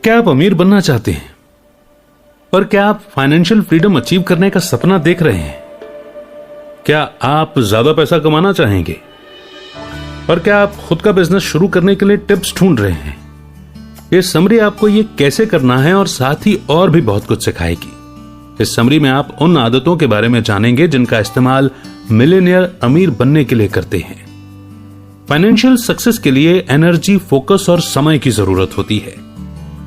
क्या आप अमीर बनना चाहते हैं? और क्या आप फाइनेंशियल फ्रीडम अचीव करने का सपना देख रहे हैं? क्या आप ज्यादा पैसा कमाना चाहेंगे? और क्या आप खुद का बिजनेस शुरू करने के लिए टिप्स ढूंढ रहे हैं? ये समरी आपको ये कैसे करना है और साथ ही और भी बहुत कुछ सिखाएगी। इस समरी में आप उन आदतों के बारे में जानेंगे जिनका इस्तेमाल मिलियनियर अमीर बनने के लिए करते हैं। फाइनेंशियल सक्सेस के लिए एनर्जी, फोकस और समय की जरूरत होती है।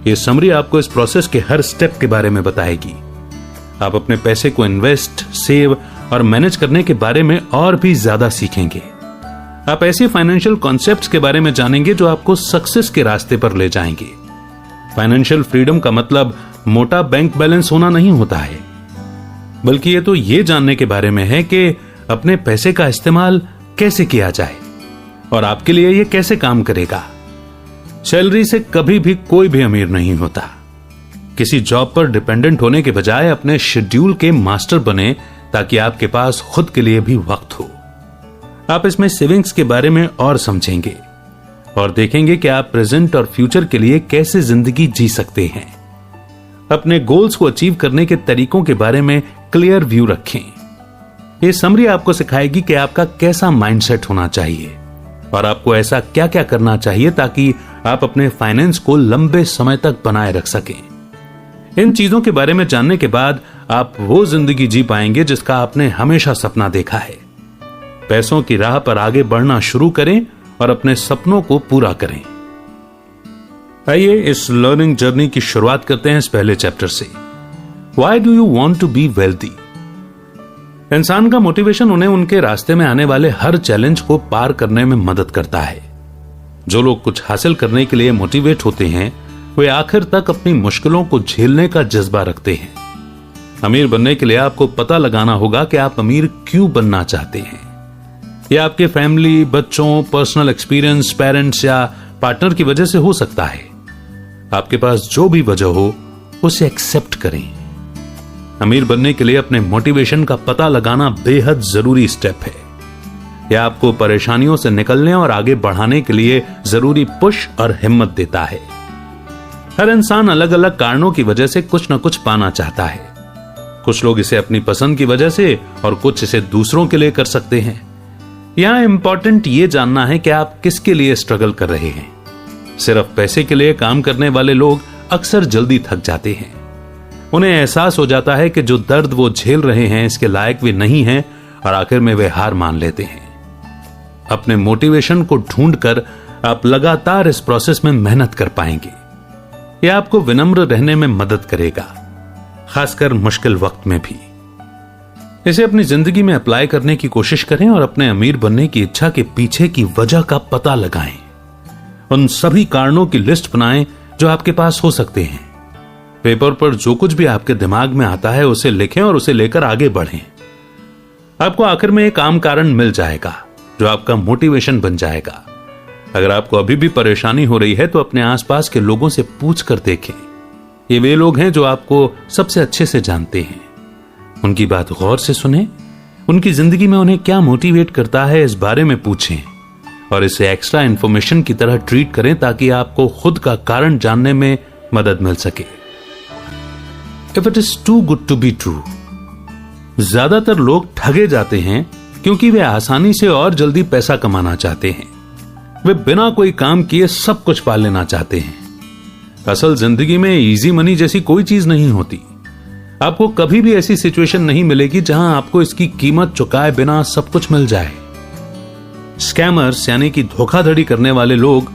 यह समरी आपको इस प्रोसेस के हर स्टेप के बारे में बताएगी। आप अपने पैसे को इन्वेस्ट, सेव और मैनेज करने के बारे में और भी ज्यादा सीखेंगे। आप ऐसे फाइनेंशियल कॉन्सेप्ट्स के बारे में जानेंगे जो आपको सक्सेस के रास्ते पर ले जाएंगे। फाइनेंशियल फ्रीडम का मतलब मोटा बैंक बैलेंस होना नहीं होता है, बल्कि ये तो ये जानने के बारे में है कि अपने पैसे का इस्तेमाल कैसे किया जाए और आपके लिए ये कैसे काम करेगा। सैलरी से कभी भी कोई भी अमीर नहीं होता। किसी जॉब पर डिपेंडेंट होने के बजाय अपने शेड्यूल के मास्टर बने ताकि आपके पास खुद के लिए भी वक्त हो। आप इसमें सेविंग्स के बारे में और समझेंगे और देखेंगे कि आप प्रेजेंट और फ्यूचर के लिए कैसे जिंदगी जी सकते हैं। अपने गोल्स को अचीव करने के तरीकों के बारे में क्लियर व्यू रखें। यह समरी आपको सिखाएगी कि आपका कैसा माइंडसेट होना चाहिए और आपको ऐसा क्या क्या करना चाहिए ताकि आप अपने फाइनेंस को लंबे समय तक बनाए रख सकें। इन चीजों के बारे में जानने के बाद आप वो जिंदगी जी पाएंगे जिसका आपने हमेशा सपना देखा है। पैसों की राह पर आगे बढ़ना शुरू करें और अपने सपनों को पूरा करें। आइए इस लर्निंग जर्नी की शुरुआत करते हैं इस पहले चैप्टर से। Why do you want to be wealthy? इंसान का मोटिवेशन उन्हें उनके रास्ते में आने वाले हर चैलेंज को पार करने में मदद करता है। जो लोग कुछ हासिल करने के लिए मोटिवेट होते हैं वे आखिर तक अपनी मुश्किलों को झेलने का जज्बा रखते हैं। अमीर बनने के लिए आपको पता लगाना होगा कि आप अमीर क्यों बनना चाहते हैं। यह आपके फैमिली, बच्चों, पर्सनल एक्सपीरियंस, पेरेंट्स या पार्टनर की वजह से हो सकता है। आपके पास जो भी वजह हो उसे एक्सेप्ट करें। अमीर बनने के लिए अपने मोटिवेशन का पता लगाना बेहद जरूरी स्टेप है। यह आपको परेशानियों से निकलने और आगे बढ़ाने के लिए जरूरी पुश और हिम्मत देता है। हर इंसान अलग अलग कारणों की वजह से कुछ न कुछ पाना चाहता है। कुछ लोग इसे अपनी पसंद की वजह से और कुछ इसे दूसरों के लिए कर सकते हैं। यहां इंपॉर्टेंट यह जानना है कि आप किसके लिए स्ट्रगल कर रहे हैं। सिर्फ पैसे के लिए काम करने वाले लोग अक्सर जल्दी थक जाते हैं। उन्हें एहसास हो जाता है कि जो दर्द वो झेल रहे हैं इसके लायक वे नहीं हैं और आखिर में वे हार मान लेते हैं। अपने मोटिवेशन को ढूंढकर आप लगातार इस प्रोसेस में मेहनत कर पाएंगे। यह आपको विनम्र रहने में मदद करेगा, खासकर मुश्किल वक्त में भी। इसे अपनी जिंदगी में अप्लाई करने की कोशिश करें और अपने अमीर बनने की इच्छा के पीछे की वजह का पता लगाएं। उन सभी कारणों की लिस्ट बनाएं जो आपके पास हो सकते हैं। पेपर पर जो कुछ भी आपके दिमाग में आता है उसे लिखें और उसे लेकर आगे बढ़ें। आपको आखिर में एक आम कारण मिल जाएगा जो आपका मोटिवेशन बन जाएगा। अगर आपको अभी भी परेशानी हो रही है तो अपने आसपास के लोगों से पूछ कर देखें। ये वे लोग हैं जो आपको सबसे अच्छे से जानते हैं। उनकी बात गौर से सुनें। उनकी जिंदगी में उन्हें क्या मोटिवेट करता है इस बारे में पूछें और इसे एक्स्ट्रा इंफॉर्मेशन की तरह ट्रीट करें ताकि आपको खुद का कारण जानने में मदद मिल सके। If it is too good to be true, ज्यादातर लोग ठगे जाते हैं क्योंकि वे आसानी से और जल्दी पैसा कमाना चाहते हैं। वे बिना कोई काम किए सब कुछ पा लेना चाहते हैं। असल जिंदगी में इजी मनी जैसी कोई चीज नहीं होती। आपको कभी भी ऐसी सिचुएशन नहीं मिलेगी जहां आपको इसकी कीमत चुकाए बिना सब कुछ मिल जाए। स्कैमर्स यानी कि धोखाधड़ी करने वाले लोग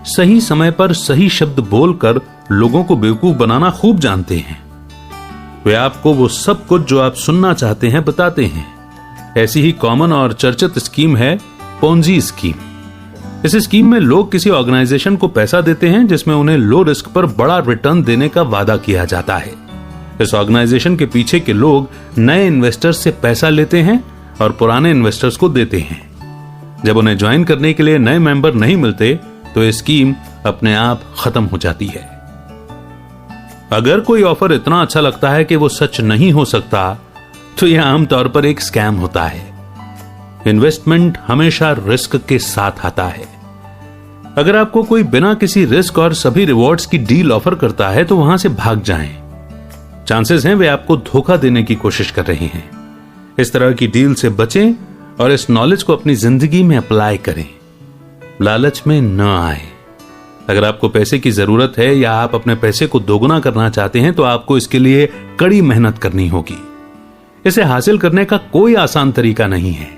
सही समय पर सही शब्द बोलकर लोगों को बेवकूफ बनाना खूब जानते हैं। वे आपको वो सब कुछ जो आप सुनना चाहते हैं बताते हैं। ऐसी ही कॉमन और चर्चित स्कीम है पोंजी स्कीम। इस स्कीम में लोग किसी ऑर्गेनाइजेशन को पैसा देते हैं जिसमें उन्हें लो रिस्क पर बड़ा रिटर्न देने का वादा किया जाता है। इस ऑर्गेनाइजेशन के पीछे के लोग नए इन्वेस्टर्स से पैसा लेते हैं और पुराने इन्वेस्टर्स को देते हैं। जब उन्हें ज्वाइन करने के लिए नए मेंबर नहीं मिलते तो ये स्कीम अपने आप खत्म हो जाती है। अगर कोई ऑफर इतना अच्छा लगता है कि वो सच नहीं हो सकता तो यह आमतौर पर एक स्कैम होता है। इन्वेस्टमेंट हमेशा रिस्क के साथ आता है। अगर आपको कोई बिना किसी रिस्क और सभी रिवॉर्ड्स की डील ऑफर करता है तो वहां से भाग जाएं। चांसेस हैं वे आपको धोखा देने की कोशिश कर रहे हैं। इस तरह की डील से बचें और इस नॉलेज को अपनी जिंदगी में अप्लाई करें। लालच में न आए। अगर आपको पैसे की जरूरत है या आप अपने पैसे को दोगुना करना चाहते हैं तो आपको इसके लिए कड़ी मेहनत करनी होगी। इसे हासिल करने का कोई आसान तरीका नहीं है।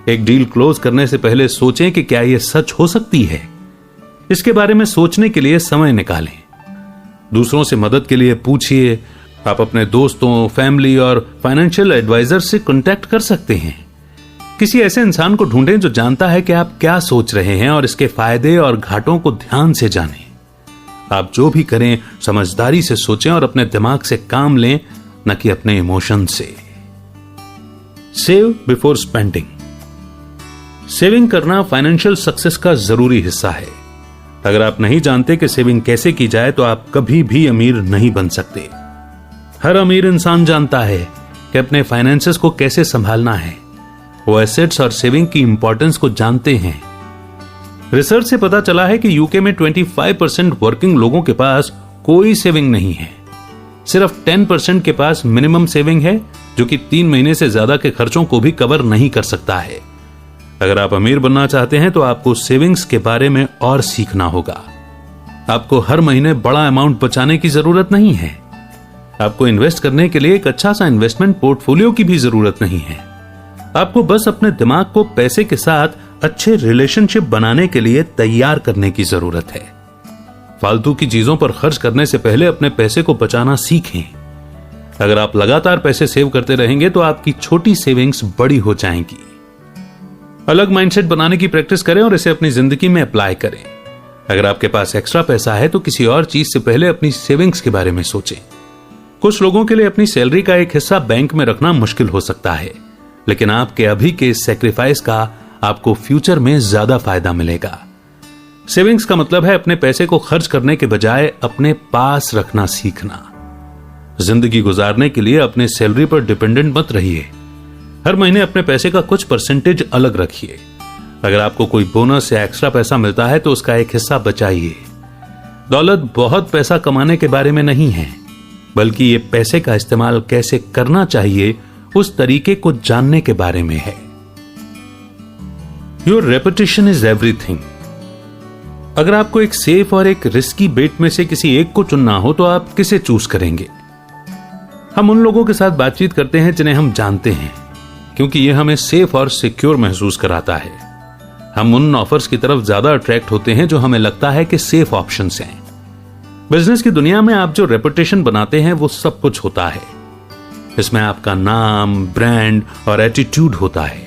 एक डील क्लोज करने से पहले सोचें कि क्या यह सच हो सकती है। इसके बारे में सोचने के लिए समय निकालें। दूसरों से मदद के लिए पूछिए। आप अपने दोस्तों, फैमिली और फाइनेंशियल एडवाइजर से कांटेक्ट कर सकते हैं। किसी ऐसे इंसान को ढूंढें जो जानता है कि आप क्या सोच रहे हैं और इसके फायदे और घाटों को ध्यान से जानें। आप जो भी करें समझदारी से सोचें और अपने दिमाग से काम लें, न कि अपने इमोशन से। Save before spending. सेविंग करना फाइनेंशियल सक्सेस का जरूरी हिस्सा है। अगर आप नहीं जानते कि सेविंग कैसे की जाए तो आप कभी भी अमीर नहीं बन सकते। हर अमीर इंसान जानता है कि अपने फाइनेंसेस को कैसे संभालना है। वो एसेट्स और सेविंग की इंपॉर्टेंस को जानते हैं। रिसर्च से पता चला है कि यूके में 25% वर्किंग लोगों के पास कोई सेविंग नहीं है। सिर्फ 10% के पास मिनिमम सेविंग है, जो कि 3 महीने से ज्यादा के खर्चों को भी कवर नहीं कर सकता है। अगर आप अमीर बनना चाहते हैं तो आपको सेविंग्स के बारे में और सीखना होगा। आपको हर महीने बड़ा अमाउंट बचाने की जरूरत नहीं है। आपको इन्वेस्ट करने के लिए एक अच्छा सा इन्वेस्टमेंट पोर्टफोलियो की भी जरूरत नहीं है। आपको बस अपने दिमाग को पैसे के साथ अच्छे रिलेशनशिप बनाने के लिए तैयार करने की जरूरत है। फालतू की चीजों पर खर्च करने से पहले अपने पैसे को बचाना सीखें। अगर आप लगातार पैसे सेव करते रहेंगे तो आपकी छोटी सेविंग्स बड़ी हो जाएंगी। अलग माइंडसेट बनाने की प्रैक्टिस करें और इसे अपनी जिंदगी में अप्लाई करें। अगर आपके पास एक्स्ट्रा पैसा है तो किसी और चीज से पहले अपनी सेविंग्स के बारे में सोचें। कुछ लोगों के लिए अपनी सैलरी का एक हिस्सा बैंक में रखना मुश्किल हो सकता है, लेकिन आपके अभी के इस सैक्रिफाइस का आपको फ्यूचर में ज्यादा फायदा मिलेगा। सेविंग्स का मतलब है अपने पैसे को खर्च करने के बजाय अपने पास रखना सीखना। जिंदगी गुजारने के लिए अपने सैलरी पर डिपेंडेंट मत रहिए। हर महीने अपने पैसे का कुछ परसेंटेज अलग रखिए। अगर आपको कोई बोनस या एक्स्ट्रा पैसा मिलता है तो उसका एक हिस्सा बचाइए। दौलत बहुत पैसा कमाने के बारे में नहीं है, बल्कि ये पैसे का इस्तेमाल कैसे करना चाहिए उस तरीके को जानने के बारे में है। Your reputation is everything. अगर आपको एक सेफ और एक रिस्की बेट में से किसी एक को चुनना हो तो आप किसे चूज करेंगे? हम उन लोगों के साथ बातचीत करते हैं जिन्हें हम जानते हैं, क्योंकि यह हमें सेफ और सिक्योर महसूस कराता है। हम उन ऑफर्स की तरफ ज्यादा अट्रैक्ट होते हैं जो हमें लगता है कि सेफ ऑप्शंस हैं। बिजनेस की दुनिया में आप जो रेपुटेशन बनाते हैं वो सब कुछ होता है। इसमें आपका नाम, ब्रांड और एटीट्यूड होता है।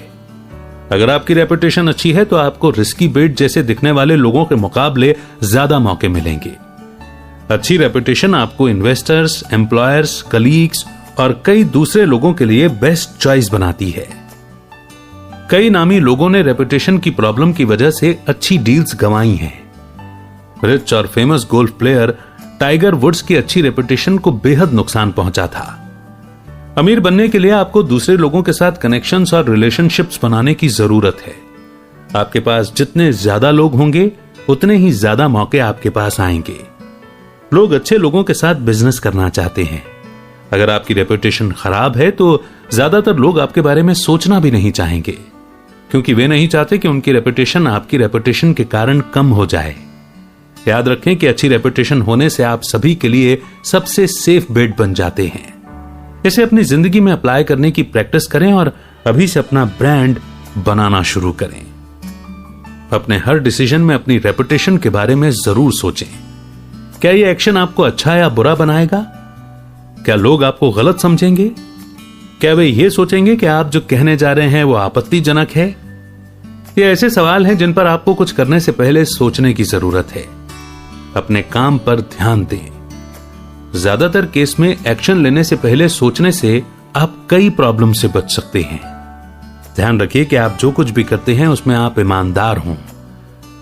अगर आपकी रेपुटेशन अच्छी है तो आपको रिस्की बेट जैसे दिखने वाले लोगों के मुकाबले ज्यादा मौके मिलेंगे। अच्छी रेपुटेशन आपको इन्वेस्टर्स, एम्प्लॉयर्स, कलीग्स और कई दूसरे लोगों के लिए बेस्ट चॉइस बनाती है। कई नामी लोगों ने रेपुटेशन की प्रॉब्लम की वजह से अच्छी डील्स गंवाई हैं। रिच और famous golf player Tiger Woods की अच्छी रेपुटेशन को बेहद नुकसान पहुंचा था। अमीर बनने के लिए आपको दूसरे लोगों के साथ कनेक्शंस और रिलेशनशिप्स बनाने की जरूरत है। आपके पास जितने ज्यादा लोग होंगे उतने ही ज्यादा मौके आपके पास आएंगे। लोग अच्छे लोगों के साथ बिजनेस करना चाहते हैं। अगर आपकी रेपुटेशन खराब है तो ज्यादातर लोग आपके बारे में सोचना भी नहीं चाहेंगे, क्योंकि वे नहीं चाहते कि उनकी रेपुटेशन आपकी रेपुटेशन के कारण कम हो जाए। याद रखें कि अच्छी रेपुटेशन होने से आप सभी के लिए सबसे सेफ बेट बन जाते हैं। इसे अपनी जिंदगी में अप्लाई करने की प्रैक्टिस करें और अभी से अपना ब्रांड बनाना शुरू करें। अपने हर डिसीजन में अपनी रेपुटेशन के बारे में जरूर सोचें। क्या यह एक्शन आपको अच्छा या बुरा बनाएगा? क्या लोग आपको गलत समझेंगे? क्या वे ये सोचेंगे कि आप जो कहने जा रहे हैं वो आपत्तिजनक है? ये ऐसे सवाल हैं जिन पर आपको कुछ करने से पहले सोचने की जरूरत है। अपने काम पर ध्यान दें। ज्यादातर केस में एक्शन लेने से पहले सोचने से आप कई प्रॉब्लम से बच सकते हैं। ध्यान रखिए कि आप जो कुछ भी करते हैं उसमें आप ईमानदार हों।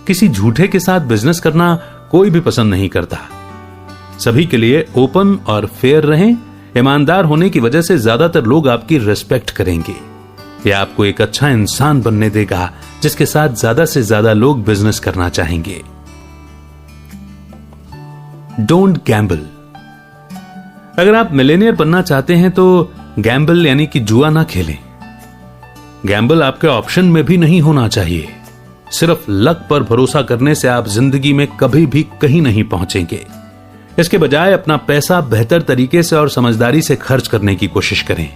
किसी झूठे के साथ बिजनेस करना कोई भी पसंद नहीं करता। सभी के लिए ओपन और फेयर रहें। ईमानदार होने की वजह से ज्यादातर लोग आपकी रिस्पेक्ट करेंगे। यह आपको एक अच्छा इंसान बनने देगा जिसके साथ ज्यादा से ज्यादा लोग बिजनेस करना चाहेंगे। Don't Gamble. अगर आप मिलेनियर बनना चाहते हैं तो गैम्बल यानी कि जुआ ना खेलें। गैम्बल आपके ऑप्शन में भी नहीं होना चाहिए। सिर्फ लक पर भरोसा करने से आप जिंदगी में कभी भी कहीं नहीं पहुंचेंगे। इसके बजाय अपना पैसा बेहतर तरीके से और समझदारी से खर्च करने की कोशिश करें।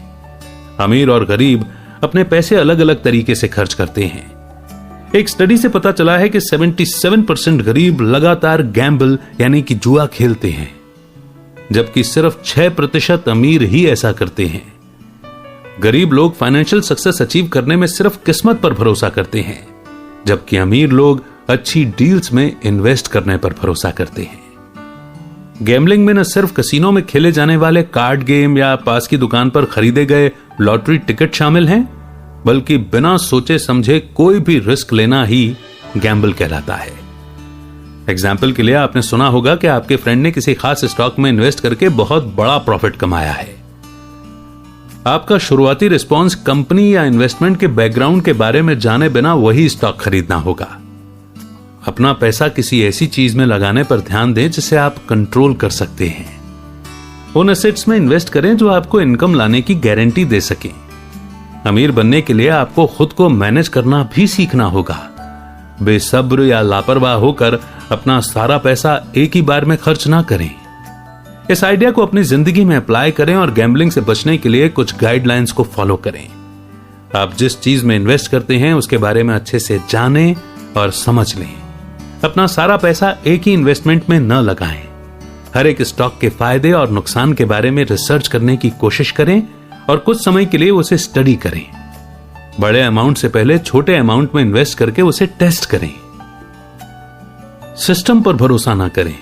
अमीर और गरीब अपने पैसे अलग अलग तरीके से खर्च करते हैं। एक स्टडी से पता चला है कि 77% गरीब लगातार गैम्बल यानी कि जुआ खेलते हैं, जबकि सिर्फ 6% अमीर ही ऐसा करते हैं। गरीब लोग फाइनेंशियल सक्सेस अचीव करने में सिर्फ किस्मत पर भरोसा करते हैं, जबकि अमीर लोग अच्छी डील्स में इन्वेस्ट करने पर भरोसा करते हैं। गैम्बलिंग में न सिर्फ कसिनो में खेले जाने वाले कार्ड गेम या पास की दुकान पर खरीदे गए लॉटरी टिकट शामिल हैं, बल्कि बिना सोचे समझे कोई भी रिस्क लेना ही गैम्बल कहलाता है। एग्जाम्पल के लिए आपने सुना होगा कि आपके फ्रेंड ने किसी खास स्टॉक में इन्वेस्ट करके बहुत बड़ा प्रॉफिट कमाया है। आपका शुरुआती रिस्पॉन्स कंपनी या इन्वेस्टमेंट के बैकग्राउंड के बारे में जाने बिना वही स्टॉक खरीदना होगा। अपना पैसा किसी ऐसी चीज में लगाने पर ध्यान दें जिसे आप कंट्रोल कर सकते हैं। उन एसेट्स में इन्वेस्ट करें जो आपको इनकम लाने की गारंटी दे सकें। अमीर बनने के लिए आपको खुद को मैनेज करना भी सीखना होगा। बेसब्र या लापरवाह होकर अपना सारा पैसा एक ही बार में खर्च ना करें। इस आइडिया को अपनी जिंदगी में अप्लाई करें और गैम्बलिंग से बचने के लिए कुछ गाइडलाइंस को फॉलो करें। आप जिस चीज में इन्वेस्ट करते हैं उसके बारे में अच्छे से जानें और समझ लें। अपना सारा पैसा एक ही इन्वेस्टमेंट में न लगाएं। हर एक स्टॉक के फायदे और नुकसान के बारे में रिसर्च करने की कोशिश करें और कुछ समय के लिए उसे स्टडी करें। बड़े अमाउंट से पहले छोटे अमाउंट में इन्वेस्ट करके उसे टेस्ट करें। सिस्टम पर भरोसा ना करें।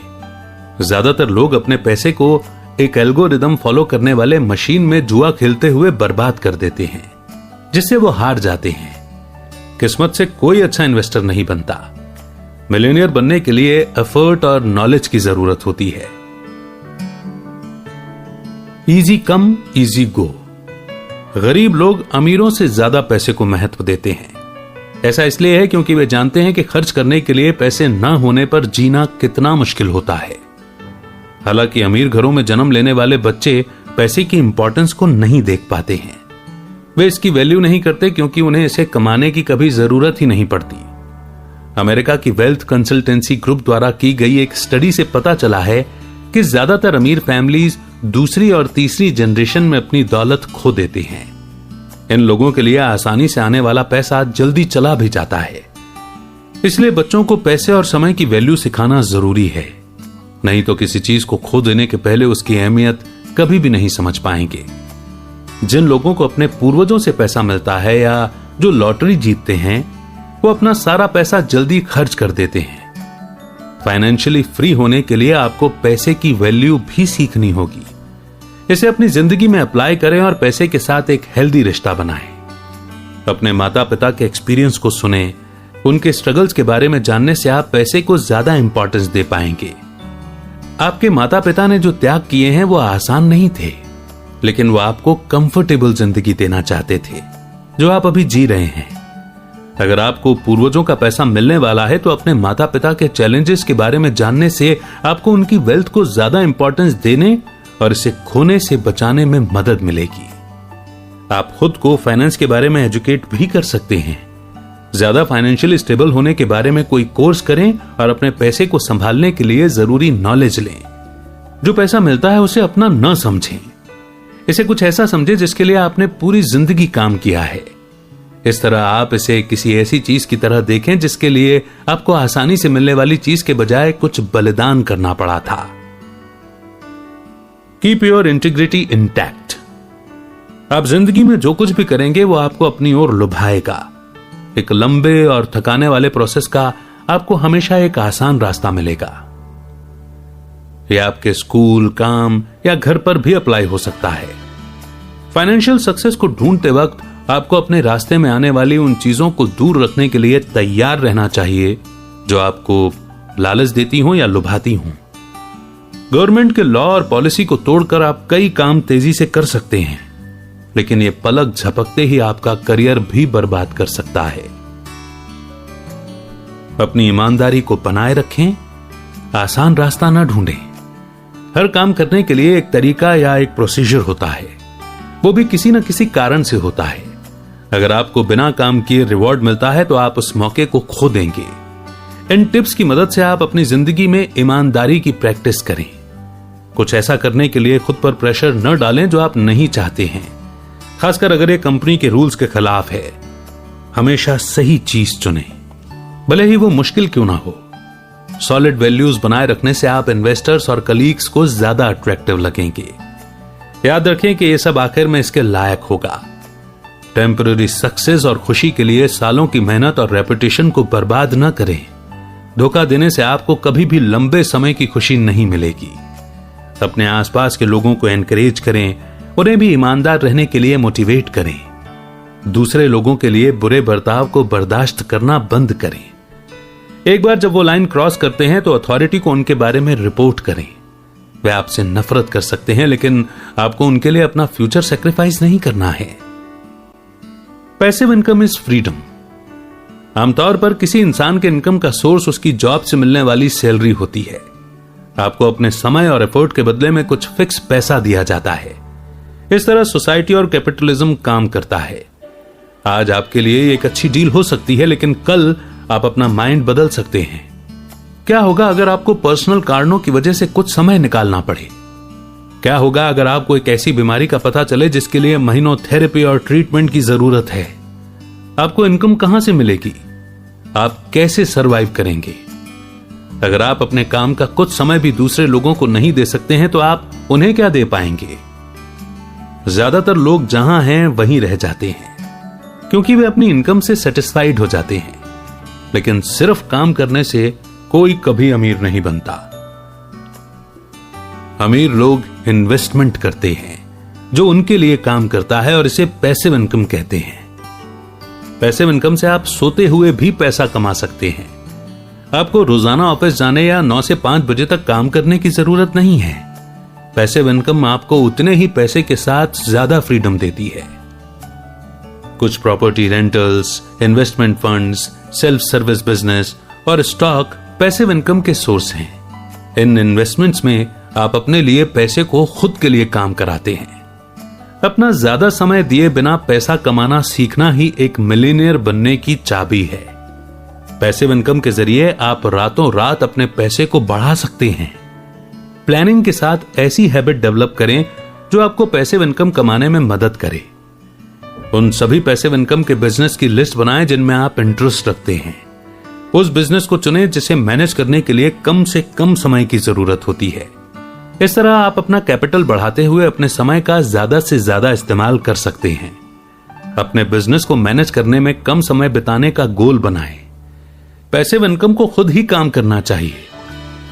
ज्यादातर लोग अपने पैसे को एक एल्गोरिदम फॉलो करने वाले मशीन में जुआ खेलते हुए बर्बाद कर देते हैं, जिससे वो हार जाते हैं। किस्मत से कोई अच्छा इन्वेस्टर नहीं बनता। मिलियनियर बनने के लिए एफर्ट और नॉलेज की जरूरत होती है। Easy come easy go. गरीब लोग अमीरों से ज्यादा पैसे को महत्व देते हैं। ऐसा इसलिए है क्योंकि वे जानते हैं कि खर्च करने के लिए पैसे न होने पर जीना कितना मुश्किल होता है। हालांकि अमीर घरों में जन्म लेने वाले बच्चे पैसे की इंपॉर्टेंस को नहीं देख पाते हैं। वे इसकी वैल्यू नहीं करते क्योंकि उन्हें इसे कमाने की कभी जरूरत ही नहीं पड़ती। अमेरिका की वेल्थ कंसल्टेंसी ग्रुप द्वारा की गई एक स्टडी से पता चला है कि ज्यादातर अमीर फैमिलीज दूसरी और तीसरी जनरेशन में अपनी दौलत खो देते हैं। इन लोगों के लिए आसानी से आने वाला पैसा जल्दी चला भी जाता है। इसलिए बच्चों को पैसे और समय की वैल्यू सिखाना जरूरी है, नहीं तो किसी चीज को खो देने के पहले उसकी अहमियत कभी भी नहीं समझ पाएंगे। जिन लोगों को अपने पूर्वजों से पैसा मिलता है या जो लॉटरी जीतते हैं, वो अपना सारा पैसा जल्दी खर्च कर देते हैं। फाइनेंशियली फ्री होने के लिए आपको पैसे की वैल्यू भी सीखनी होगी। इसे अपनी जिंदगी में अप्लाई करें और पैसे के साथ एक हेल्दी रिश्ता बनाएं। अपने माता पिता के एक्सपीरियंस को सुने। उनके स्ट्रगल्स के बारे में जानने से आप पैसे को ज्यादा इंपॉर्टेंस दे पाएंगे। आपके माता पिता ने जो त्याग किए हैं वो आसान नहीं थे, लेकिन वो आपको कंफर्टेबल जिंदगी देना चाहते थे जो आप अभी जी रहे हैं। अगर आपको पूर्वजों का पैसा मिलने वाला है तो अपने माता पिता के चैलेंजेस के बारे में जानने से आपको उनकी वेल्थ को ज्यादा इंपॉर्टेंस देने और इसे खोने से बचाने में मदद मिलेगी। आप खुद को फाइनेंस के बारे में एजुकेट भी कर सकते हैं। ज्यादा फाइनेंशियली स्टेबल होने के बारे में कोई कोर्स करें और अपने पैसे को संभालने के लिए जरूरी नॉलेज लें। जो पैसा मिलता है उसे अपना न समझें। इसे कुछ ऐसा समझें जिसके लिए आपने पूरी जिंदगी काम किया है। इस तरह आप इसे किसी ऐसी चीज की तरह देखें जिसके लिए आपको आसानी से मिलने वाली चीज के बजाय कुछ बलिदान करना पड़ा था। Keep your integrity intact. आप जिंदगी में जो कुछ भी करेंगे वो आपको अपनी ओर लुभाएगा। एक लंबे और थकाने वाले प्रोसेस का आपको हमेशा एक आसान रास्ता मिलेगा। यह आपके स्कूल, काम या घर पर भी अप्लाई हो सकता है। फाइनेंशियल सक्सेस को ढूंढते वक्त आपको अपने रास्ते में आने वाली उन चीजों को दूर रखने के लिए तैयार रहना चाहिए जो आपको लालच देती हो या लुभाती हो। गवर्नमेंट के लॉ और पॉलिसी को तोड़कर आप कई काम तेजी से कर सकते हैं, लेकिन यह पलक झपकते ही आपका करियर भी बर्बाद कर सकता है। अपनी ईमानदारी को बनाए रखें, आसान रास्ता ना ढूंढें, हर काम करने के लिए एक तरीका या एक प्रोसीजर होता है, वो भी किसी न किसी कारण से होता है। अगर आपको बिना काम किए रिवॉर्ड मिलता है तो आप उस मौके को खो देंगे। इन टिप्स की मदद से आप अपनी जिंदगी में ईमानदारी की प्रैक्टिस करें। कुछ ऐसा करने के लिए खुद पर प्रेशर न डालें जो आप नहीं चाहते हैं, खासकर अगर ये कंपनी के रूल्स के खिलाफ है। हमेशा सही चीज चुनें, भले ही वो मुश्किल क्यों ना हो। सॉलिड वैल्यूज बनाए रखने से आप इन्वेस्टर्स और कलीग्स को ज्यादा अट्रैक्टिव लगेंगे। याद रखें कि ये सब आखिर में इसके लायक होगा। टेम्पररी सक्सेस और खुशी के लिए सालों की मेहनत और रेपुटेशन को बर्बाद न करें। धोखा देने से आपको कभी भी लंबे समय की खुशी नहीं मिलेगी। अपने आसपास के लोगों को एनकरेज करें, उन्हें भी ईमानदार रहने के लिए मोटिवेट करें। दूसरे लोगों के लिए बुरे बर्ताव को बर्दाश्त करना बंद करें। एक बार जब वो लाइन क्रॉस करते हैं तो अथॉरिटी को उनके बारे में रिपोर्ट करें। वे आपसे नफरत कर सकते हैं, लेकिन आपको उनके लिए अपना फ्यूचर सैक्रिफाइस नहीं करना है। Passive income is freedom. आमतौर पर किसी इंसान के इनकम का सोर्स उसकी जॉब से मिलने वाली सैलरी होती है। आपको अपने समय और एफर्ट के बदले में कुछ फिक्स पैसा दिया जाता है। इस तरह सोसाइटी और कैपिटलिज्म काम करता है। आज आपके लिए एक अच्छी डील हो सकती है, लेकिन कल आप अपना माइंड बदल सकते हैं। क्या होगा अगर आपको पर्सनल कारणों की वजह से कुछ समय निकालना पड़े? क्या होगा अगर आपको एक ऐसी बीमारी का पता चले जिसके लिए महीनों थेरेपी और ट्रीटमेंट की जरूरत है? आपको इनकम कहां से मिलेगी? आप कैसे सरवाइव करेंगे? अगर आप अपने काम का कुछ समय भी दूसरे लोगों को नहीं दे सकते हैं तो आप उन्हें क्या दे पाएंगे? ज्यादातर लोग जहां हैं वहीं रह जाते हैं, क्योंकि वे अपनी इनकम से सेटिस्फाइड हो जाते हैं। लेकिन सिर्फ काम करने से कोई कभी अमीर नहीं बनता। अमीर लोग इन्वेस्टमेंट करते हैं जो उनके लिए काम करता है, और इसे पैसिव इनकम कहते हैं। पैसिव इनकम से आप सोते हुए भी पैसा कमा सकते हैं। आपको रोजाना ऑफिस जाने या 9 से 5 बजे तक काम करने की जरूरत नहीं है। पैसिव इनकम आपको उतने ही पैसे के साथ ज्यादा फ्रीडम देती है। कुछ property rentals, investment funds, self service business और स्टॉक पैसिव इनकम के सोर्स हैं। इन इन्वेस्टमेंट्स में आप अपने लिए पैसे को खुद के लिए काम कराते हैं। अपना ज्यादा समय दिए बिना पैसा कमाना सीखना ही एक मिलियनियर बनने की चाबी है। पैसिव इनकम के जरिए आप रातों रात अपने पैसे को बढ़ा सकते हैं। प्लानिंग के साथ ऐसी हैबिट डेवलप करें जो आपको पैसिव इनकम कमाने में मदद करे। उन सभी पैसिव इनकम के बिजनेस की लिस्ट बनाएं जिनमें आप इंटरेस्ट रखते हैं। उस बिजनेस को चुनें जिसे मैनेज करने के लिए कम से कम समय की जरूरत होती है। इस तरह आप अपना कैपिटल बढ़ाते हुए अपने समय का ज्यादा से ज्यादा इस्तेमाल कर सकते हैं। अपने बिजनेस को मैनेज करने में कम समय बिताने का गोल बनाएं। पैसिव इनकम को खुद ही काम करना चाहिए।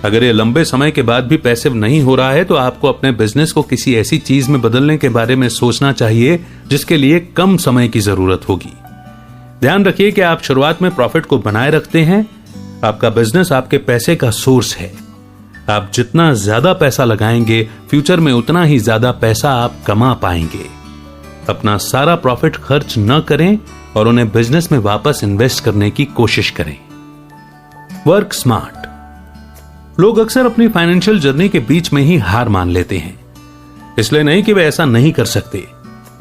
अगर ये लंबे समय के बाद भी पैसिव नहीं हो रहा है तो आपको अपने बिजनेस को किसी ऐसी चीज में बदलने के बारे में सोचना चाहिए जिसके लिए कम समय की जरूरत होगी। ध्यान रखिए कि आप शुरुआत में प्रॉफिट को बनाए रखते हैं। आपका बिजनेस आपके पैसे का सोर्स है। आप जितना ज्यादा पैसा लगाएंगे, फ्यूचर में उतना ही ज्यादा पैसा आप कमा पाएंगे। अपना सारा प्रॉफिट खर्च न करें और उन्हें बिजनेस में वापस इन्वेस्ट करने की कोशिश करें। Work smart. लोग अक्सर अपनी फाइनेंशियल जर्नी के बीच में ही हार मान लेते हैं। इसलिए नहीं कि वे ऐसा नहीं कर सकते,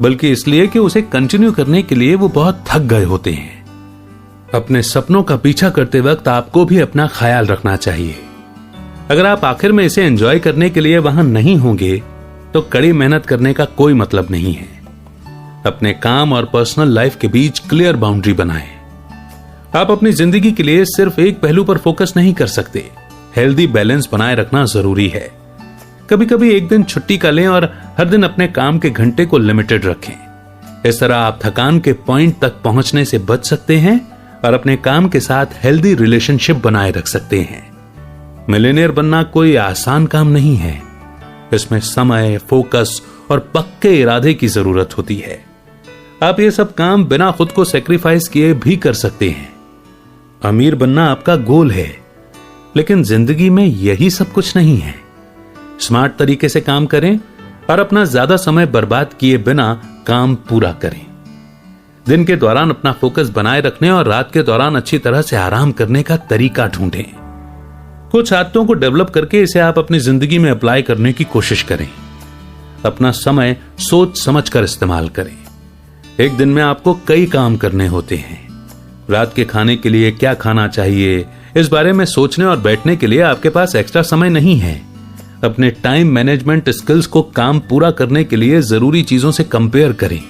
बल्कि इसलिए कि उसे कंटिन्यू करने के लिए वो बहुत थक गए होते हैं। अपने सपनों का पीछा करते वक्त आपको भी अपना ख्याल रखना चाहिए। अगर आप आखिर में इसे एंजॉय करने के लिए वहां नहीं होंगे तो कड़ी मेहनत करने का कोई मतलब नहीं है। अपने काम और पर्सनल लाइफ के बीच क्लियर बाउंड्री बनाएं। आप अपनी जिंदगी के लिए सिर्फ एक पहलू पर फोकस नहीं कर सकते। हेल्दी बैलेंस बनाए रखना जरूरी है। कभी कभी एक दिन छुट्टी का लें और हर दिन अपने काम के घंटे को लिमिटेड रखें। इस तरह आप थकान के पॉइंट तक पहुंचने से बच सकते हैं और अपने काम के साथ हेल्दी रिलेशनशिप बनाए रख सकते हैं। मिलियनियर बनना कोई आसान काम नहीं है। इसमें समय, फोकस और पक्के इरादे की जरूरत होती है। आप ये सब काम बिना खुद को सेक्रीफाइस किए भी कर सकते हैं। अमीर बनना आपका गोल है, लेकिन जिंदगी में यही सब कुछ नहीं है। स्मार्ट तरीके से काम करें और अपना ज्यादा समय बर्बाद किए बिना काम पूरा करें। दिन के दौरान अपना फोकस बनाए रखने और रात के दौरान अच्छी तरह से आराम करने का तरीका ढूंढें। कुछ आदतों को डेवलप करके इसे आप अपनी जिंदगी में अप्लाई करने की कोशिश करें। अपना समय सोच समझ कर इस्तेमाल करें। एक दिन में आपको कई काम करने होते हैं। रात के खाने के लिए क्या खाना चाहिए, इस बारे में सोचने और बैठने के लिए आपके पास एक्स्ट्रा समय नहीं है। अपने टाइम मैनेजमेंट स्किल्स को काम पूरा करने के लिए जरूरी चीजों से कंपेयर करें।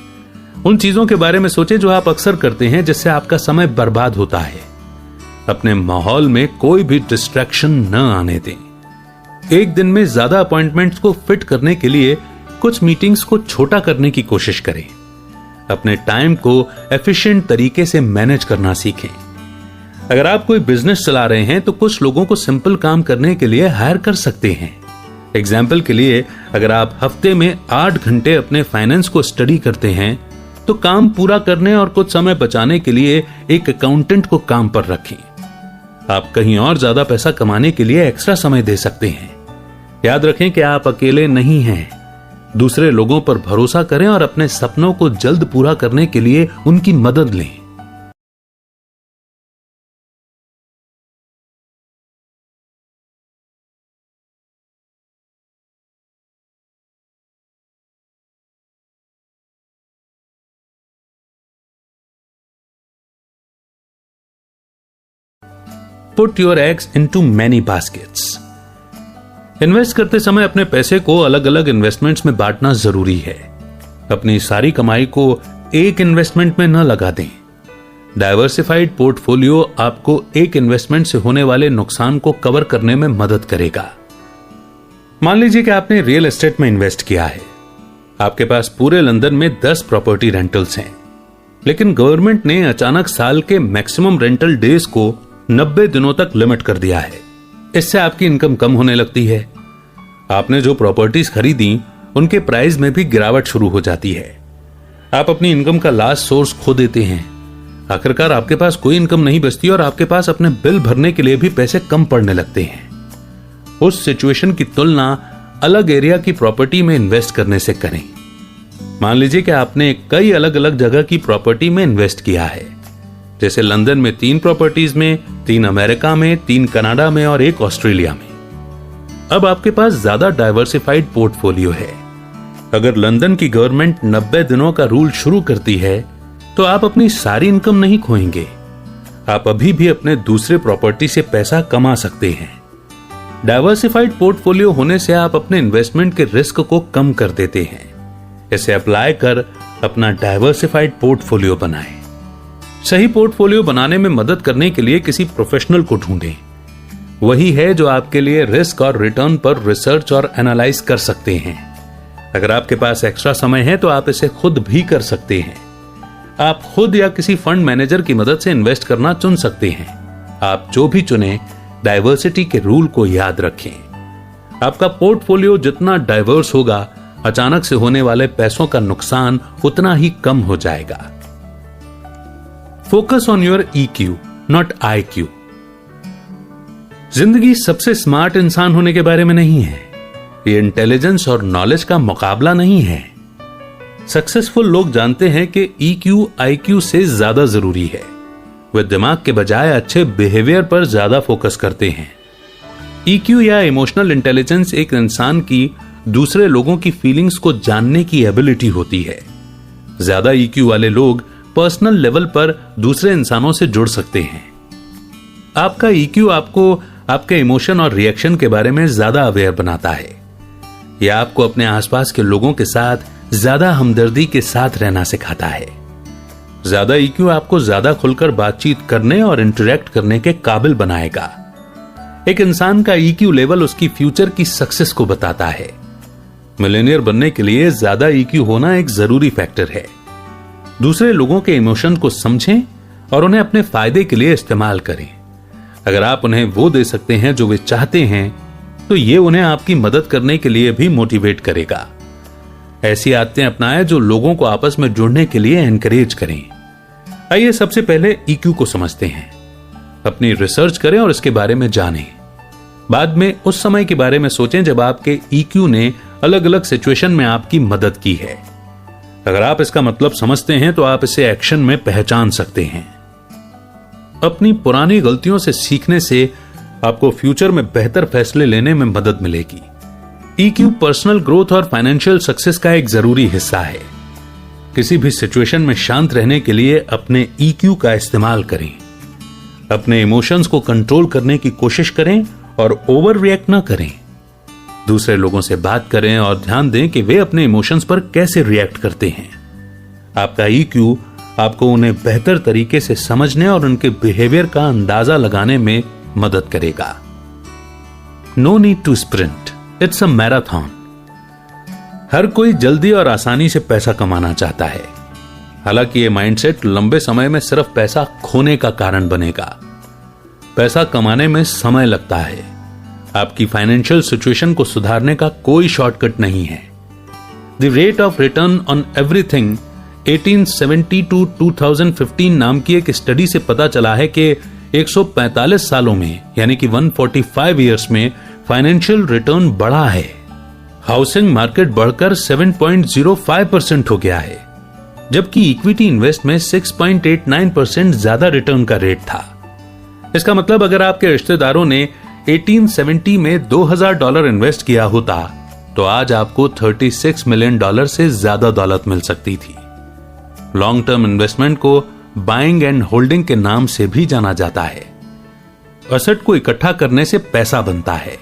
उन चीजों के बारे में सोचें जो आप अक्सर करते हैं, जिससे आपका समय बर्बाद होता है। अपने माहौल में कोई भी डिस्ट्रैक्शन न आने दें। एक दिन में ज्यादा अपॉइंटमेंट्स को फिट करने के लिए कुछ मीटिंग्स को छोटा करने की कोशिश करें। अपने टाइम को एफिशिएंट तरीके से मैनेज करना सीखें। अगर आप कोई बिजनेस चला रहे हैं तो कुछ लोगों को सिंपल काम करने के लिए हायर कर सकते हैं। एग्जाम्पल के लिए, अगर आप हफ्ते में 8 घंटे अपने फाइनेंस को स्टडी करते हैं तो काम पूरा करने और कुछ समय बचाने के लिए एक अकाउंटेंट को काम पर रखें। आप कहीं और ज्यादा पैसा कमाने के लिए एक्स्ट्रा समय दे सकते हैं। याद रखें कि आप अकेले नहीं हैं। दूसरे लोगों पर भरोसा करें और अपने सपनों को जल्द पूरा करने के लिए उनकी मदद लें। Put your eggs into many baskets. Invest करते समय अपने पैसे को अलग अलग इन्वेस्टमेंट्स में बांटना जरूरी है। अपनी सारी कमाई को एक इन्वेस्टमेंट में न लगा दें। डाइवर्सिफाइड पोर्टफोलियो आपको एक इन्वेस्टमेंट से होने वाले नुकसान को कवर करने में मदद करेगा। मान लीजिए कि आपने रियल एस्टेट में इन्वेस्ट किया है। आपके पास पूरे लंदन में 10 प्रॉपर्टी रेंटल्स हैं, लेकिन गवर्नमेंट ने अचानक साल के मैक्सिमम रेंटल डेज को 90 दिनों तक लिमिट कर दिया है। इससे आपकी इनकम कम होने लगती है। आपने जो प्रॉपर्टीज खरीदी उनके प्राइस में भी गिरावट शुरू हो जाती है। आप अपनी इनकम का लास्ट सोर्स खो देते हैं। आखिरकार आपके पास कोई इनकम नहीं बचती और आपके पास अपने बिल भरने के लिए भी पैसे कम पड़ने लगते हैं। उस सिचुएशन की तुलना अलग एरिया की प्रॉपर्टी में इन्वेस्ट करने से करें। मान लीजिए कि आपने कई अलग अलग जगह की प्रॉपर्टी में इन्वेस्ट किया है, जैसे लंदन में 3 प्रॉपर्टीज में, 3 अमेरिका में, 3 कनाडा में और 1 ऑस्ट्रेलिया में। अब आपके पास ज्यादा डाइवर्सिफाइड पोर्टफोलियो है। अगर लंदन की गवर्नमेंट 90 दिनों का रूल शुरू करती है तो आप अपनी सारी इनकम नहीं खोएंगे। आप अभी भी अपने दूसरे प्रॉपर्टी से पैसा कमा सकते हैं। डाइवर्सिफाइड पोर्टफोलियो होने से आप अपने इन्वेस्टमेंट के रिस्क को कम कर देते हैं। इसे अप्लाई कर अपना डाइवर्सिफाइड पोर्टफोलियो बनाएं। सही पोर्टफोलियो बनाने में मदद करने के लिए किसी प्रोफेशनल को ढूंढें। वही है जो आपके लिए रिस्क और रिटर्न पर रिसर्च और एनालाइज कर सकते हैं। अगर आपके पास एक्स्ट्रा समय है तो आप इसे खुद भी कर सकते हैं। आप खुद या किसी फंड मैनेजर की मदद से इन्वेस्ट करना चुन सकते हैं। आप जो भी चुने, डाइवर्सिटी के रूल को याद रखें। आपका पोर्टफोलियो जितना डाइवर्स होगा, अचानक से होने वाले पैसों का नुकसान उतना ही कम हो जाएगा। Focus on your EQ, not IQ। जिंदगी सबसे स्मार्ट इंसान होने के बारे में नहीं है। ये इंटेलिजेंस और नॉलेज का मुकाबला नहीं है। सक्सेसफुल लोग जानते हैं कि EQ IQ से ज्यादा जरूरी है। वे दिमाग के बजाय अच्छे बिहेवियर पर ज्यादा फोकस करते हैं। EQ या इमोशनल इंटेलिजेंस एक इंसान की दूसरे लोगों की फीलिंग्स को जानने की एबिलिटी होती है। ज्यादा EQ वाले लोग पर्सनल लेवल पर दूसरे इंसानों से जुड़ सकते हैं। आपका EQ आपको आपके इमोशन और रिएक्शन के बारे में ज्यादा अवेयर बनाता है। यह आपको अपने आसपास के लोगों के साथ ज्यादा हमदर्दी के साथ रहना सिखाता है। ज्यादा EQ आपको ज्यादा खुलकर बातचीत करने और इंटरेक्ट करने के काबिल बनाएगा। एक इंसान का EQ लेवल उसकी फ्यूचर की सक्सेस को बताता है। मिलेनियर बनने के लिए ज्यादा EQ होना एक जरूरी फैक्टर है। दूसरे लोगों के इमोशन को समझें और उन्हें अपने फायदे के लिए इस्तेमाल करें। अगर आप उन्हें वो दे सकते हैं जो वे चाहते हैं तो ये उन्हें आपकी मदद करने के लिए भी मोटिवेट करेगा। ऐसी आदतें अपनाएं जो लोगों को आपस में जुड़ने के लिए एनकरेज करें। आइए सबसे पहले EQ को समझते हैं। अपनी रिसर्च करें और इसके बारे में जानें। बाद में उस समय के बारे में सोचें जब आपके EQ ने अलग अलग सिचुएशन में आपकी मदद की है। अगर आप इसका मतलब समझते हैं तो आप इसे एक्शन में पहचान सकते हैं। अपनी पुरानी गलतियों से सीखने से आपको फ्यूचर में बेहतर फैसले लेने में मदद मिलेगी। EQ पर्सनल ग्रोथ और फाइनेंशियल सक्सेस का एक जरूरी हिस्सा है। किसी भी सिचुएशन में शांत रहने के लिए अपने EQ का इस्तेमाल करें। अपने इमोशंस को कंट्रोल करने की कोशिश करें और ओवर रिएक्ट ना करें। दूसरे लोगों से बात करें और ध्यान दें कि वे अपने इमोशंस पर कैसे रिएक्ट करते हैं। आपका EQ आपको उन्हें बेहतर तरीके से समझने और उनके बिहेवियर का अंदाजा लगाने में मदद करेगा। No need to sprint, it's a marathon. हर कोई जल्दी और आसानी से पैसा कमाना चाहता है। हालांकि यह माइंडसेट लंबे समय में सिर्फ पैसा खोने का कारण बनेगा। पैसा कमाने में समय लगता है। आपकी फाइनेंशियल सिचुएशन को सुधारने का कोई शॉर्टकट नहीं है। The rate of return on everything 1870 to 2015 नाम की एक स्टडी से पता चला है कि 145 सालों में यानी कि 145 इयर्स में फाइनेंशियल रिटर्न बढ़ा है। हाउसिंग मार्केट बढ़कर 7.05% हो गया है, जबकि इक्विटी इन्वेस्ट में 6.89% ज्यादा रिटर्न का रेट था। इसका मतलब अगर आपके रिश्तेदारों ने 1870 में $2000 इन्वेस्ट किया होता तो आज आपको $36 मिलियन से ज्यादा दौलत मिल सकती थी। लॉन्ग टर्म इन्वेस्टमेंट को बाइंग एंड होल्डिंग के नाम से भी जाना जाता है। एसेट को इकट्ठा करने से पैसा बनता है।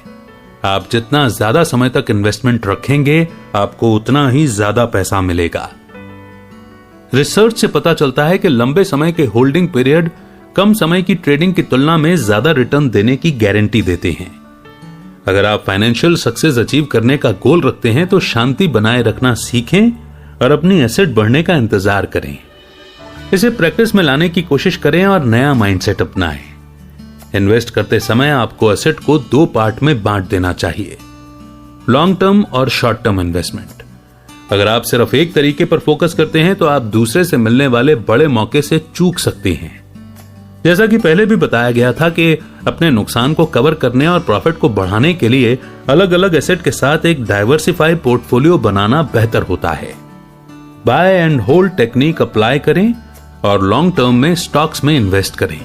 आप जितना ज्यादा समय तक इन्वेस्टमेंट रखेंगे आपको उतना ही ज्यादा पैसा मिलेगा। रिसर्च से पता चलता है कि लंबे समय के होल्डिंग पीरियड कम समय की ट्रेडिंग की तुलना में ज्यादा रिटर्न देने की गारंटी देते हैं। अगर आप फाइनेंशियल सक्सेस अचीव करने का गोल रखते हैं तो शांति बनाए रखना सीखें और अपनी एसेट बढ़ने का इंतजार करें। इसे प्रैक्टिस में लाने की कोशिश करें और नया माइंडसेट अपनाएं। इन्वेस्ट करते समय आपको एसेट को 2 पार्ट में बांट देना चाहिए, लॉन्ग टर्म और शॉर्ट टर्म इन्वेस्टमेंट। अगर आप सिर्फ एक तरीके पर फोकस करते हैं तो आप दूसरे से मिलने वाले बड़े मौके से चूक सकते हैं। जैसा कि पहले भी बताया गया था कि अपने नुकसान को कवर करने और प्रॉफिट को बढ़ाने के लिए अलग अलग एसेट के साथ एक डाइवर्सिफाई पोर्टफोलियो बनाना बेहतर होता है। Buy and hold technique apply करें और लॉन्ग टर्म में स्टॉक्स में इन्वेस्ट करें।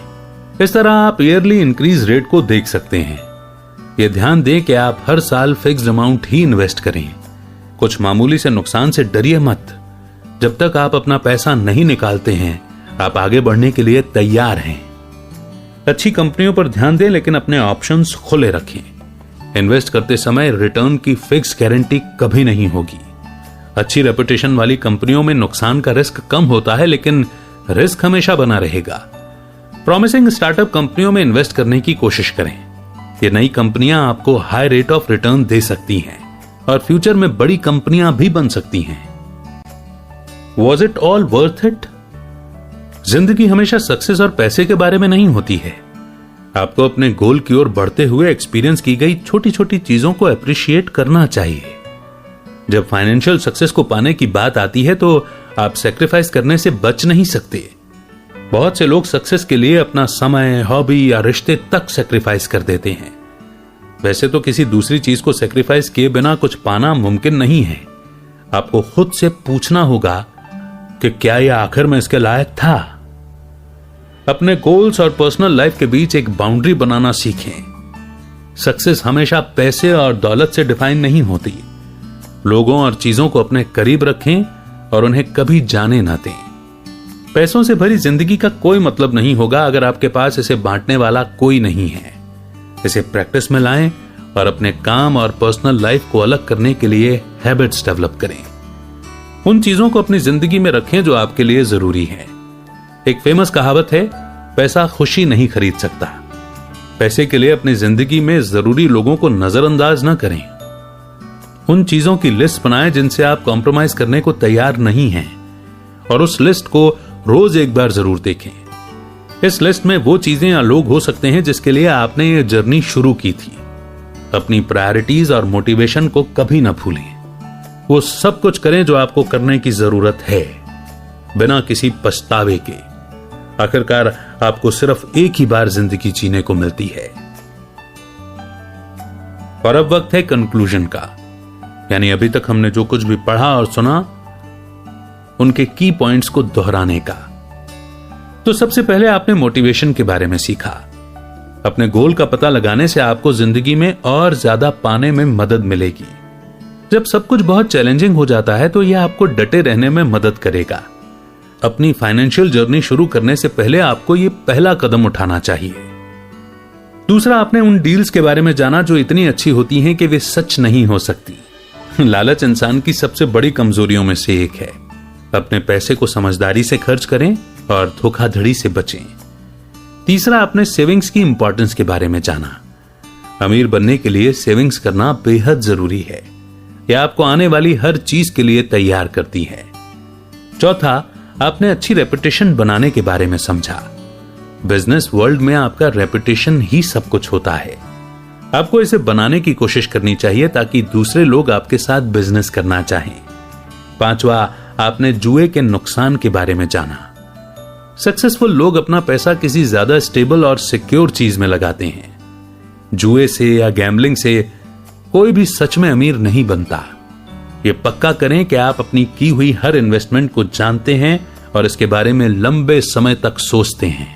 इस तरह आप ईयरली इंक्रीज रेट को देख सकते हैं। यह ध्यान दें कि आप हर साल फिक्स्ड अमाउंट ही इन्वेस्ट करें। कुछ मामूली से नुकसान से डरिए मत। जब तक आप अपना पैसा नहीं निकालते हैं आप आगे बढ़ने के लिए तैयार हैं। अच्छी कंपनियों पर ध्यान दें लेकिन अपने ऑप्शंस खुले रखें। इन्वेस्ट करते समय रिटर्न की फिक्स गारंटी कभी नहीं होगी। अच्छी रेपुटेशन वाली कंपनियों में नुकसान का रिस्क कम होता है लेकिन रिस्क हमेशा बना रहेगा। प्रॉमिसिंग स्टार्टअप कंपनियों में इन्वेस्ट करने की कोशिश करें। ये नई कंपनियां आपको हाई रेट ऑफ रिटर्न दे सकती हैं और फ्यूचर में बड़ी कंपनियां भी बन सकती हैं। Was it all worth it? जिंदगी हमेशा सक्सेस और पैसे के बारे में नहीं होती है। आपको अपने गोल की ओर बढ़ते हुए एक्सपीरियंस की गई छोटी छोटी चीजों को अप्रिशिएट करना चाहिए। जब फाइनेंशियल सक्सेस को पाने की बात आती है तो आप सैक्रिफाइस करने से बच नहीं सकते। बहुत से लोग सक्सेस के लिए अपना समय, हॉबी या रिश्ते तक सैक्रिफाइस कर देते हैं। वैसे तो किसी दूसरी चीज को सैक्रिफाइस किए बिना कुछ पाना मुमकिन नहीं है। आपको खुद से पूछना होगा कि क्या यह आखिर में इसके लायक था। अपने गोल्स और पर्सनल लाइफ के बीच एक बाउंड्री बनाना सीखें। सक्सेस हमेशा पैसे और दौलत से डिफाइन नहीं होती। लोगों और चीजों को अपने करीब रखें और उन्हें कभी जाने ना दें। पैसों से भरी जिंदगी का कोई मतलब नहीं होगा अगर आपके पास इसे बांटने वाला कोई नहीं है। इसे प्रैक्टिस में लाएं और अपने काम और पर्सनल लाइफ को अलग करने के लिए हैबिट्स डेवलप करें। उन चीजों को अपनी जिंदगी में रखें जो आपके लिए जरूरी है। एक फेमस कहावत है, पैसा खुशी नहीं खरीद सकता। पैसे के लिए अपनी जिंदगी में जरूरी लोगों को नजरअंदाज न करें। उन चीजों की लिस्ट बनाएं जिनसे आप कॉम्प्रोमाइज करने को तैयार नहीं हैं और उस लिस्ट को रोज एक बार जरूर देखें। इस लिस्ट में वो चीजें या लोग हो सकते हैं जिसके लिए आपने ये जर्नी शुरू की थी। अपनी प्रायोरिटीज और मोटिवेशन को कभी ना भूलें। वो सब कुछ करें जो आपको करने की जरूरत है, बिना किसी पछतावे के। आखिरकार आपको सिर्फ एक ही बार जिंदगी जीने को मिलती है। और अब वक्त है कंक्लूजन का, यानी अभी तक हमने जो कुछ भी पढ़ा और सुना उनके की पॉइंट्स को दोहराने का। तो सबसे पहले आपने मोटिवेशन के बारे में सीखा। अपने गोल का पता लगाने से आपको जिंदगी में और ज्यादा पाने में मदद मिलेगी। जब सब कुछ बहुत चैलेंजिंग हो जाता है तो यह आपको डटे रहने में मदद करेगा। अपनी फाइनेंशियल जर्नी शुरू करने से पहले आपको यह पहला कदम उठाना चाहिए। दूसरा, आपने उन डील्स के बारे में जाना जो इतनी अच्छी होती हैं कि वे सच नहीं हो सकती। लालच इंसान की सबसे बड़ी कमजोरियों में से एक है। अपने पैसे को समझदारी से खर्च करें और धोखाधड़ी से बचें। तीसरा, आपने सेविंग्स की इंपॉर्टेंस के बारे में जाना। अमीर बनने के लिए सेविंग्स करना बेहद जरूरी है। यह आपको आने वाली हर चीज के लिए तैयार करती है। चौथा, आपने अच्छी रेपुटेशन बनाने के बारे में समझा। बिजनेस वर्ल्ड में आपका रेपुटेशन ही सब कुछ होता है। आपको इसे बनाने की कोशिश करनी चाहिए ताकि दूसरे लोग आपके साथ बिजनेस करना चाहें। पांचवा, आपने जुए के नुकसान के बारे में जाना। सक्सेसफुल लोग अपना पैसा किसी ज्यादा स्टेबल और सिक्योर चीज में लगाते हैं। जुए से या गैम्बलिंग से कोई भी सच में अमीर नहीं बनता। यह पक्का करें कि आप अपनी की हुई हर इन्वेस्टमेंट को जानते हैं और इसके बारे में लंबे समय तक सोचते हैं।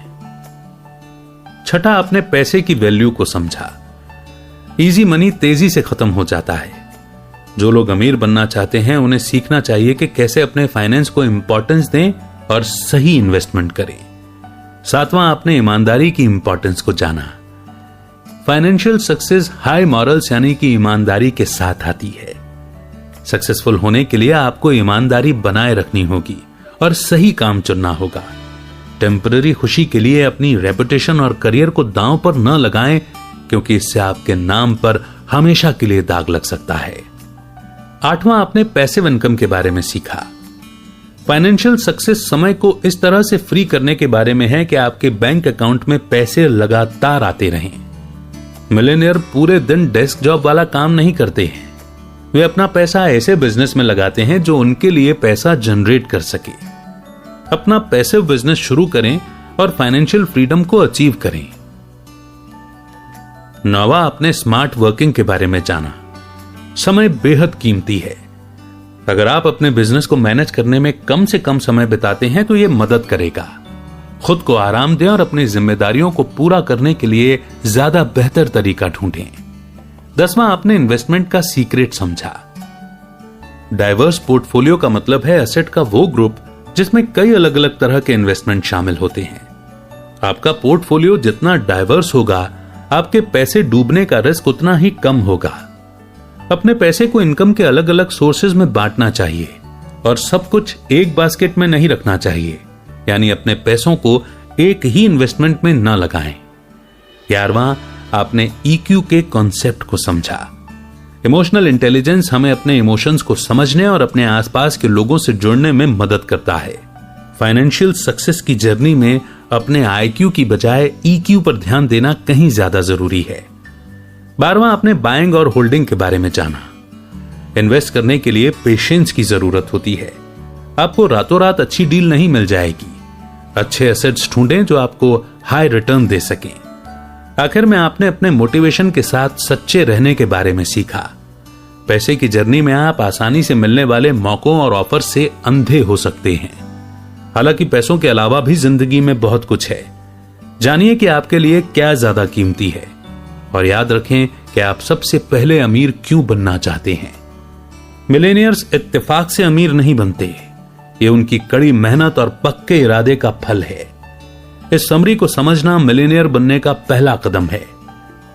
छठा, आपने पैसे की वैल्यू को समझा। इजी मनी तेजी से खत्म हो जाता है। जो लोग अमीर बनना चाहते हैं उन्हें सीखना चाहिए कि कैसे अपने फाइनेंस को इंपॉर्टेंस दें और सही इन्वेस्टमेंट करें। सातवां, आपने ईमानदारी की इंपॉर्टेंस को जाना। फाइनेंशियल सक्सेस हाई मॉरल्स यानी कि ईमानदारी के साथ आती है। सक्सेसफुल होने के लिए आपको ईमानदारी बनाए रखनी होगी और सही काम चुनना होगा। टेम्पररी खुशी के लिए अपनी रेपुटेशन और करियर को दांव पर न लगाएं, क्योंकि इससे आपके नाम पर हमेशा के लिए दाग लग सकता है। आठवां, आपने पैसिव इनकम के बारे में सीखा। फाइनेंशियल सक्सेस समय को इस तरह से फ्री करने के बारे में है कि आपके बैंक अकाउंट में पैसे लगातार आते रहें। मिलेनियर पूरे दिन डेस्क जॉब वाला काम नहीं करते हैं। वे अपना पैसा ऐसे बिजनेस में लगाते हैं जो उनके लिए पैसा जनरेट कर सके। अपना पैसिव बिजनेस शुरू करें और फाइनेंशियल फ्रीडम को अचीव करें। नौवां, आपने स्मार्ट वर्किंग के बारे में जाना। समय बेहद कीमती है। अगर आप अपने बिजनेस को मैनेज करने में कम से कम समय बिताते हैं तो यह मदद करेगा। खुद को आराम दें और अपनी जिम्मेदारियों को पूरा करने के लिए ज्यादा बेहतर तरीका ढूंढें। 10वां, आपने इन्वेस्टमेंट का सीक्रेट समझा। डाइवर्स पोर्टफोलियो का मतलब है एसेट का वो ग्रुप जिसमें कई अलग अलग तरह के इन्वेस्टमेंट शामिल होते हैं। आपका पोर्टफोलियो जितना डाइवर्स होगा, आपके पैसे डूबने का रिस्क उतना ही कम होगा। अपने पैसे को इनकम के अलग अलग सोर्सेज में बांटना चाहिए और सब कुछ एक बास्केट में नहीं रखना चाहिए, यानी अपने पैसों को एक ही इन्वेस्टमेंट में न लगाएं। 11वां, आपने EQ के कॉन्सेप्ट को समझा। इमोशनल इंटेलिजेंस हमें अपने इमोशंस को समझने और अपने आसपास के लोगों से जुड़ने में मदद करता है। फाइनेंशियल सक्सेस की जर्नी में अपने IQ की बजाय EQ पर ध्यान देना कहीं ज्यादा जरूरी है। 12वां, आपने बाइंग और होल्डिंग के बारे में जाना। इन्वेस्ट करने के लिए पेशेंस की जरूरत होती है। आपको रातों रात अच्छी डील नहीं मिल जाएगी। अच्छे एसेट्स ढूंढें जो आपको हाई रिटर्न दे सकें। आखिर में आपने अपने मोटिवेशन के साथ सच्चे रहने के बारे में सीखा। पैसे की जर्नी में आप आसानी से मिलने वाले मौकों और ऑफर से अंधे हो सकते हैं। हालांकि पैसों के अलावा भी जिंदगी में बहुत कुछ है। जानिए कि आपके लिए क्या ज्यादा कीमती है और याद रखें कि आप सबसे पहले अमीर क्यों बनना चाहते हैं। मिलेनियर्स इत्तेफाक से अमीर नहीं बनते। ये उनकी कड़ी मेहनत और पक्के इरादे का फल है। इस समरी को समझना मिलेनियर बनने का पहला कदम है।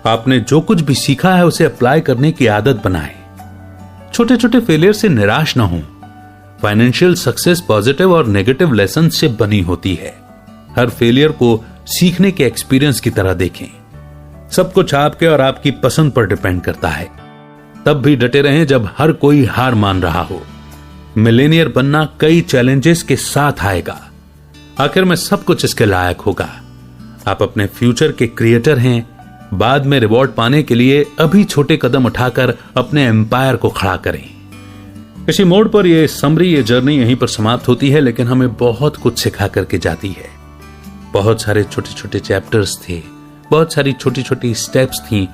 आपने जो कुछ भी सीखा है उसे अप्लाई करने की आदत बनाएं। छोटे छोटे फेलियर से निराश ना हों। फाइनेंशियल सक्सेस पॉजिटिव और नेगेटिव लेसन से बनी होती है। हर फेलियर को सीखने के एक्सपीरियंस की तरह देखें। सब कुछ आपके और आपकी पसंद पर डिपेंड करता है। तब भी डटे रहें जब हर कोई हार मान रहा हो। मिलेनियर बनना कई चैलेंजेस के साथ आएगा। आखिर में सब कुछ इसके लायक होगा। आप अपने फ्यूचर के क्रिएटर हैं। बाद में रिवॉर्ड पाने के लिए अभी छोटे कदम उठाकर अपने एम्पायर को खड़ा करें। इसी मोड़ पर यह समरी, ये जर्नी यहीं पर समाप्त होती है, लेकिन हमें बहुत कुछ सिखा करके जाती है। बहुत सारे छोटे छोटे चैप्टर्स थे, बहुत सारी छोटी छोटी स्टेप्स थी,